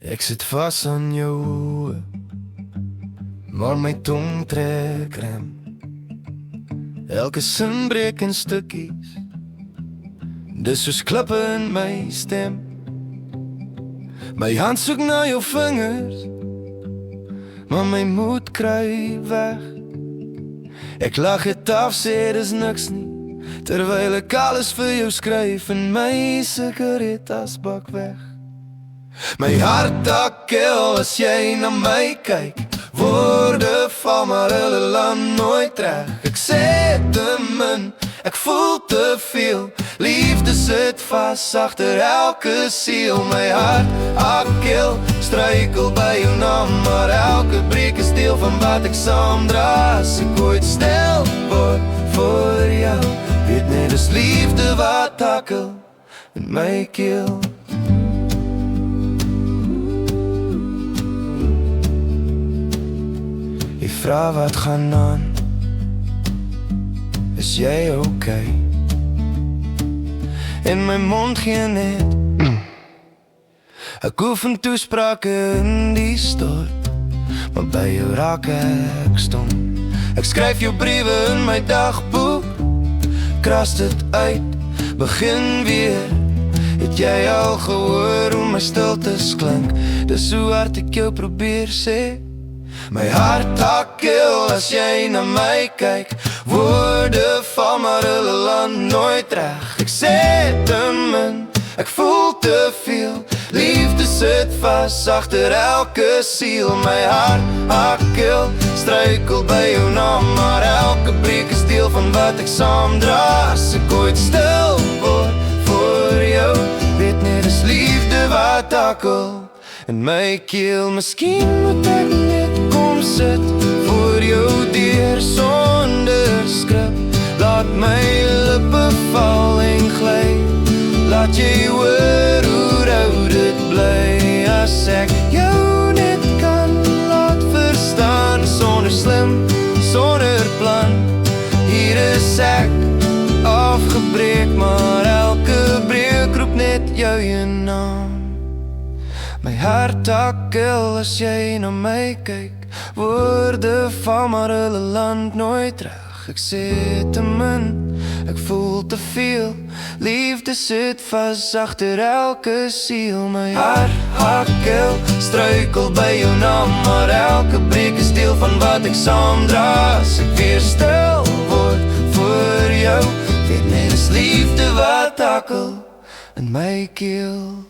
Ek sit vas aan jou oë, maar my tong trek rem. Elke sin breek in stukkies, dis soos klippe in my stem. My hand soek na jou vingers, maar my moed kry weg. Ek lag het af, sê dis niks nie, terwyl ek alles vir jou skryf en my sigaretas bak weg. My hart hakkel as jy na my kyk, woorde val maar hulle land nooit reg. Ek sê te min, ek voel te veel, liefde sit vas agter elke siel. My hart hakkel, struikel by jou naam, maar elke breek is deel van wat ek saamdra. As ek ooit stil word voor jou, weet net dis liefde wat hakkel in my keel. Jy vra wat gaan aan, is jy okay? En my mond gee net ek oefen toesprake in die stort, maar by jou raak ek stom. Ek skryf jou briewe in my dagboek, kras dit uit, begin weer. Het jy al gehoor hoe my stiltes klink? Dis hoe hard ek jou probeer sê. My hart hakkel as jy na my kyk, woorde val maar hulle land nooit reg. Ek sê te min, ek voel te veel, liefde sit vas agter elke siel. My hart hakkel, struikel by jou naam, maar elke breek is deel van wat ek saamdra. As ek ooit stil word voor jou, weet net dis liefde wat hakkel in my keel. Miskien moet ek net kom sit voor jou deur sonder skrip. Laat my lippe val en gly, laat jy hoor hoe rou dit bly. As ek jou net kan laat verstaan, sonder slim, sonder plan. Hier is ek, afgebreek, maar elke breek roep net jou naam. My hart hakkel as jy na my kyk, woorde val maar hulle land nooit reg. Ek sê te min, ek voel te veel, liefde sit vas agter elke siel. My hart hakkel, struikel by jou naam, maar elke breek is deel van wat ek saamdra. As ek weer stil word voor jou, weet net dis liefde wat hakkel in my keel.